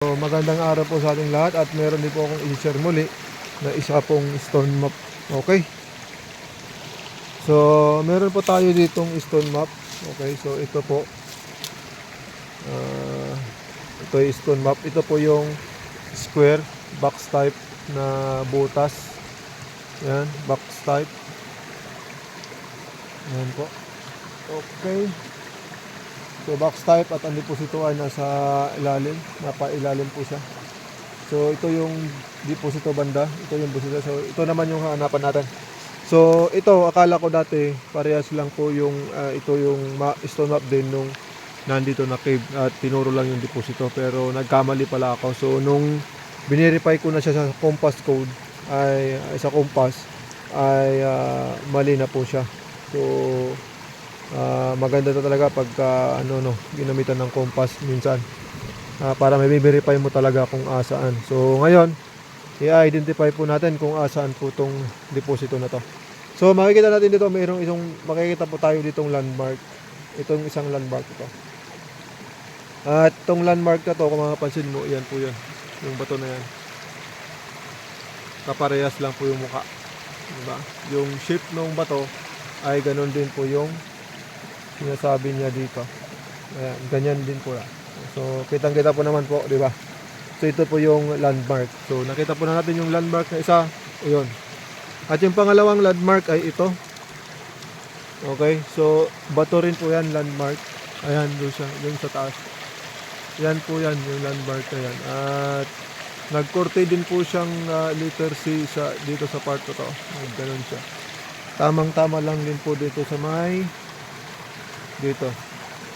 So, magandang araw po sa ating lahat at meron din po akong i-share muli na isa pong stone map. Okay? So, meron po tayo ditong stone map. Okay, so ito po. Ito yung stone map. Ito po yung square, box type na butas. Yan, box type. Yan po. Okay. So box type at ang deposito ay nasa ilalim, napailalim po siya. So ito yung deposito banda, ito yung deposito. So ito naman yung hanapan natin. So ito akala ko dati parehas lang po yung ito yung stone map din nung nandito na cave at tinuro lang yung deposito, pero nagkamali pala ako. So nung binirify ko na siya sa compass code ay sa compass ay mali na po siya. So maganda to talaga pagka ginamitan ng compass minsan para may verify mo talaga kung asaan. So ngayon i-identify po natin kung asaan po tong deposito na to. So makikita natin dito, makikita po tayo ditong landmark. Itong isang landmark ito. At itong landmark na to, kung mapapansin mo, yan po yun, yung bato na yan. Kaparehas lang po yung mukha, diba? Yung shape ng bato ay ganun din po yung sinasabi niya dito. Ayan, ganyan din po. So, kitang-kita po naman po, di ba? So, ito po yung landmark. So, nakita po na natin yung landmark na isa. Ayun. At yung pangalawang landmark ay ito. Okay? So, bato rin po yan, landmark. Ayan, doon siya, yung sa taas. Yan po yan, yung landmark na yan. At nagkorte din po siyang letter C dito sa part to. Ganun siya. Tamang-tama lang din po dito sa may dito.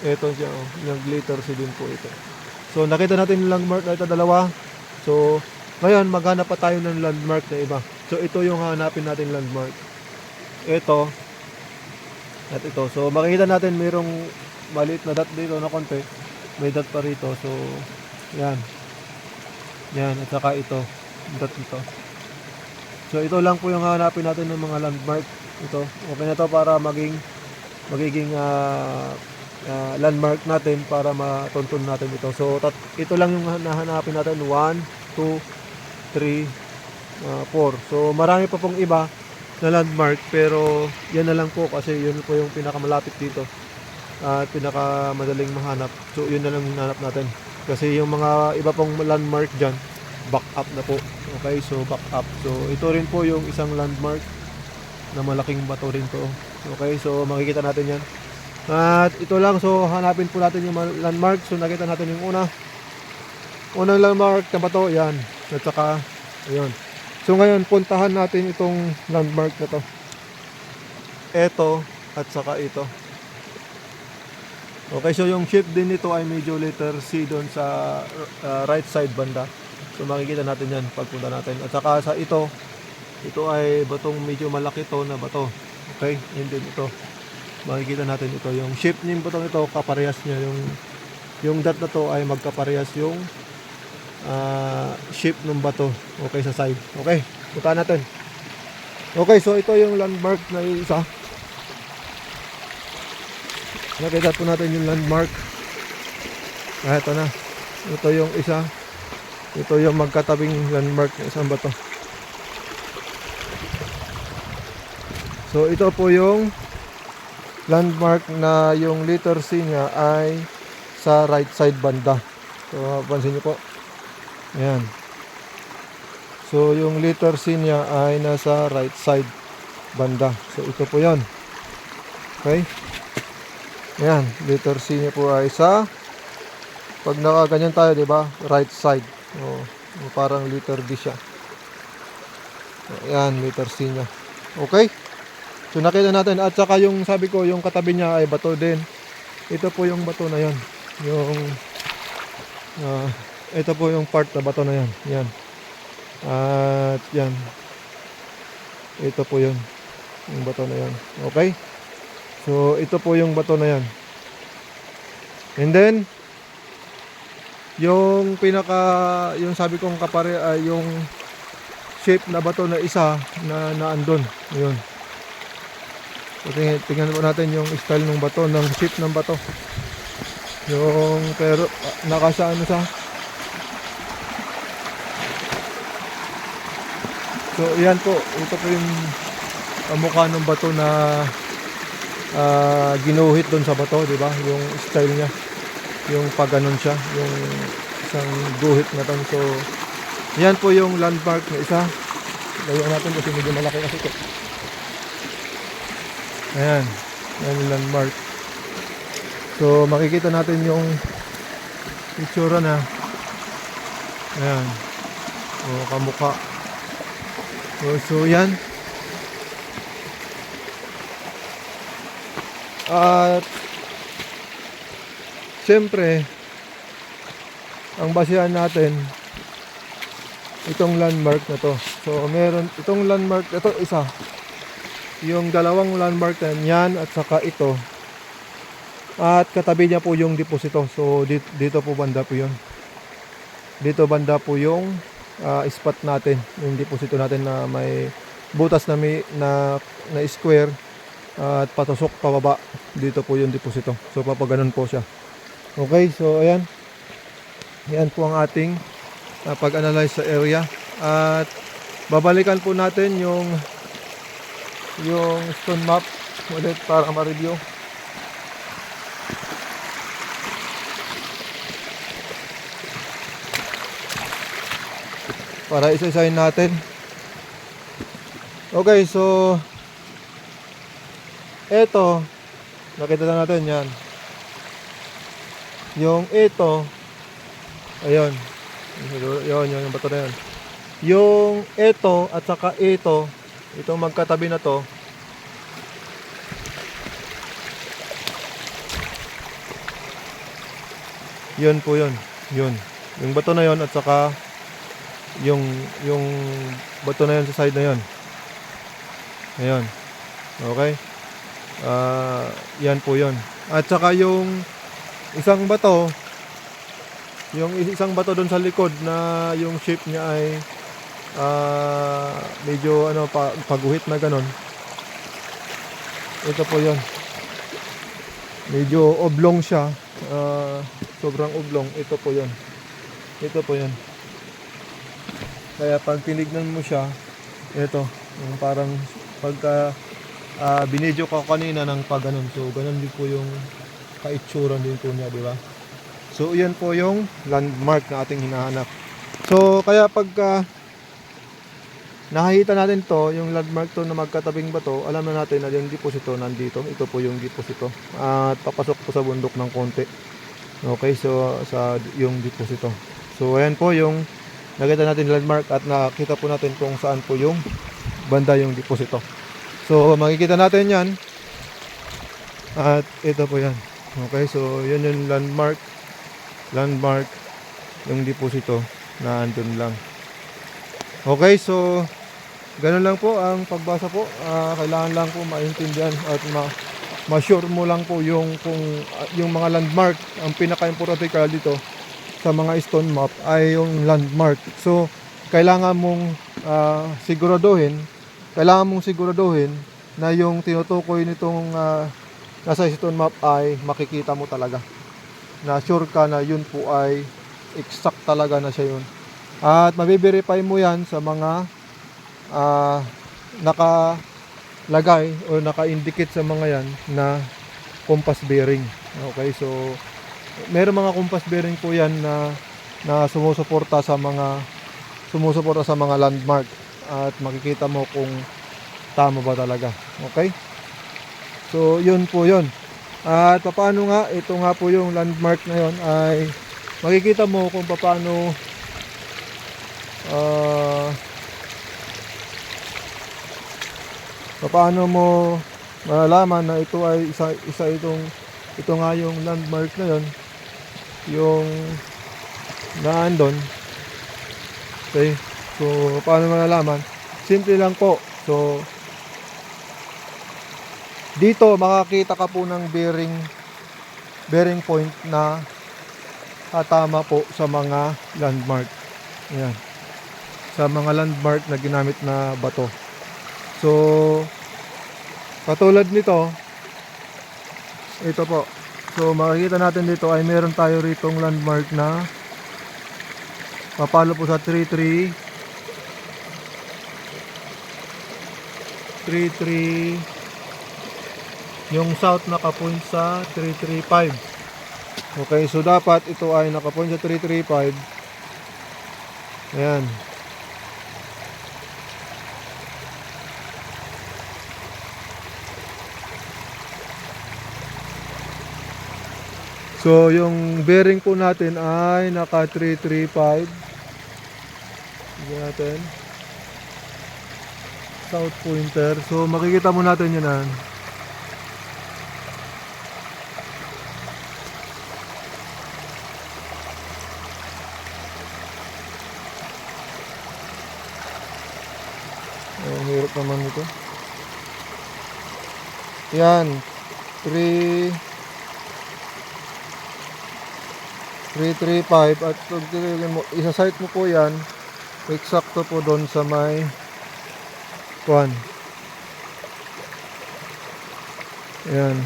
Ito siya, yung glitter C din po ito. So nakita natin yung landmark na ito, dalawa. So ngayon maghanap pa tayo ng landmark na iba. So ito yung hanapin natin landmark. Ito at ito. So makikita natin mayroong maliit na dot dito na konti. May dot pa rito. So yan. Yan at saka ito. Dot ito. So ito lang po yung hanapin natin ng mga landmark. Ito. Okay na to para magiging landmark natin para matuntun natin ito. So ito lang yung nahanapin natin, 1, 2, 3, 4. So marami pa pong iba na landmark, pero yan na lang po kasi yun po yung pinakamalapit dito at pinakamadaling mahanap. So yun na lang hinanap natin kasi yung mga iba pong landmark dyan back up na po. Okay, so back up. So ito rin po yung isang landmark na malaking bato rin to. Okay, so makikita natin yan. At ito lang, so hanapin po natin yung landmark. So nakita natin yung unang landmark na bato, yan. At saka, ayun. So ngayon, puntahan natin itong landmark na to. Ito, at saka ito. Okay, so yung shape din nito ay medyo letter C doon sa right side banda. So makikita natin yan pagpunta natin. At saka sa ito ay batong medyo malaki to na bato. Okay, and then ito makikita natin ito, yung shape ng batong ito kaparehas niya, yung dot na to ay magkaparehas yung shape ng bato. Okay, sa side. Okay, punta natin. Okay, so ito yung landmark na isa. Nakita po natin yung landmark. Ito na. Ito yung isa. Ito yung magkatabing landmark ng isang bato. So ito po yung landmark na yung letter C niya ay sa right side banda. So pansin niyo po. Ayan. So yung letter C niya ay nasa right side banda. So ito po yon. Okay. Ayan, letter C niya po ay sa, pag nakaganyan tayo, di ba? Right side. O parang letter D siya. Ayan, letter C niya. Okay? So nakita natin, at saka yung sabi ko, yung katabi niya ay bato din. Ito po yung bato na yan. Ito po yung part na bato na yan. Yan. At yan. Ito po yun. Yung bato na yan. Okay? So ito po yung bato na yan. And then yung yung sabi kong yung shape na bato na isa na naandun. Ayun. So, tingnan po natin yung style ng bato, ng shape ng bato. Yung pero nakasa ano sa So yan po, ito po yung mukha ng bato na ginuhit doon sa bato, di ba? Yung style niya, yung pag ganun siya, yung isang guhit na ton. So yan po yung landmark na isa. Layo natin kasi medyo malaki kasi ito. Ayan, yan yung landmark. So makikita natin yung itsura na. Ayan, o kamukha. So yan. At siyempre ang basihan natin itong landmark na to. So meron itong landmark ito isa. Yung dalawang landmark na yan at saka ito. At katabi niya po yung deposito. So dito po banda po yun. Dito banda po yung spot natin, yung deposito natin na may butas na na square at patusok pababa. Dito po yung deposito. So papaganon po siya. Okay, so ayan. Yan po ang ating pag-analyze sa area. At babalikan po natin yung stone map ulit para ma-review. Para isa-isahin natin. Okay, so eto, nakita na natin yan. Yung ito, ayun. Yun, yung bato na yun. Yung ito at saka ito, itong magkatabi na to, yun po yun. Yun. Yung bato na yun at saka yung bato na yun sa side na yun. Ayun. Okay. Yan po yun. At saka yung isang bato doon sa likod na yung shape niya ay medyo paguhit na ganon. Ito po yun. Medyo oblong siya. Sobrang oblong. Ito po yun. Ito po yun. Kaya pag tinignan mo siya, ito, yung parang pagka binidyo ko kanina ng pag ganun. So ganun din po yung kaitsuran din po niya, di ba? So yan po yung landmark na ating hinahanap. So kaya pagka nakikita natin to, yung landmark to na magkatabing bato, alam na natin na yung deposito nandito. Ito po yung deposito. At papasok po sa bundok ng konti. Okay, so sa yung deposito. So ayan po yung nakita natin landmark at nakita po natin kung saan po yung banda yung deposito. So makikita natin yan. At ito po yan. Okay, so yun yung landmark, yung deposito na andun lang. Okay, so ganun lang po ang pagbasa po. Kailangan lang po maintindihan at ma-sure mo lang po yung yung mga landmark. Ang pinaka-importante ka dito sa mga stone map ay yung landmark. So kailangan mong siguraduhin na yung tinutukoy nitong nasa stone map ay makikita mo talaga. Na sure ka na yun po ay exact talaga na siya yun. At mabiverify mo yan sa mga nakalagay o naka-indicate sa mga yan na compass bearing. Okay, so meron mga compass bearing po yan na sumusuporta sa mga landmark at makikita mo kung tama ba talaga. Okay? So yun po yun. At paano nga, ito nga po yung landmark na yun ay makikita mo kung paano paano mo malalaman na ito ay ito nga yung landmark na yun, yung naandon. Okay, so paano malalaman? Simple lang po. So dito makakita ka po ng bearing point na tama po sa mga landmark. Ayan. Sa mga landmark na ginamit na bato. So katulad nito, ito po. So makikita natin dito ay meron tayo ritong landmark na papalo po sa 33 33, yung south nakapoint sa 335. Okay, so dapat ito ay nakapoint sa 335. Ayan. So, yung bearing po natin ay naka 335. Tignan natin. South pointer. So, makikita mo natin yun na. Ang hirap naman ito. Yan. 335 at isa-sight mo po yan eksakto po doon sa may kuan. Ayan.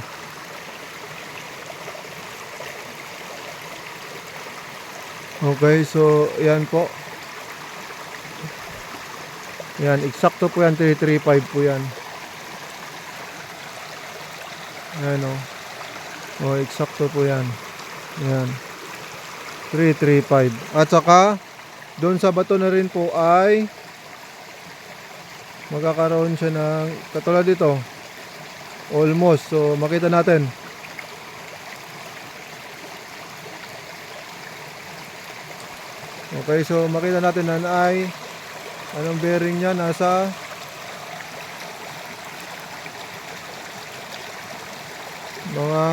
Okay, so yan po. Yan, eksakto po yan, 335 po yan. Ayan o. O, eksakto po yan. Ayan. 335. At saka, doon sa bato na rin po ay magkakaroon siya ng katulad dito. Almost. So, makita natin. Okay, so makita natin na ay anong bearing niya nasa mga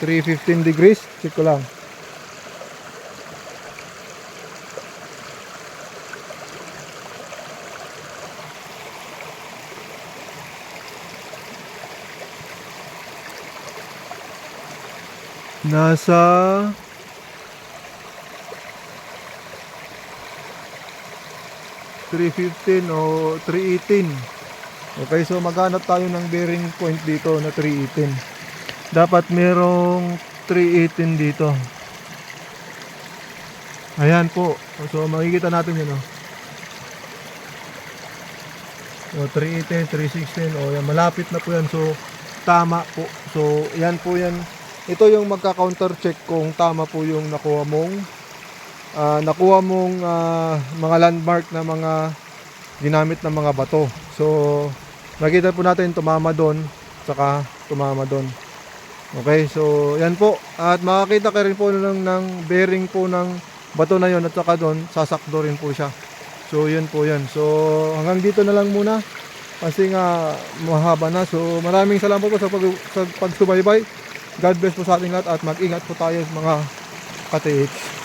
315 degrees. Check ko lang. Nasa 315 o 318. Okay, so maghanap tayo ng bearing point dito na 318. Dapat merong 318 dito. Ayan po. So makikita natin yun. O 318, 316. O yan, malapit na po yan. So tama po. So yan po yan. Ito yung magka-counter check kung tama po yung nakuha mong mga landmark na mga ginamit na mga bato. So makikita po natin tumama doon, saka tumama doon. Okay, so yan po. At makakita ka rin po ng bearing po ng bato na yon at saka doon, sasakdo rin po siya. So yun po yan. So hanggang dito na lang muna kasi nga mahaba na. So maraming salamat po sa pagsubaybay. God bless po sa ating lahat at mag-ingat po tayo mga ka-TH.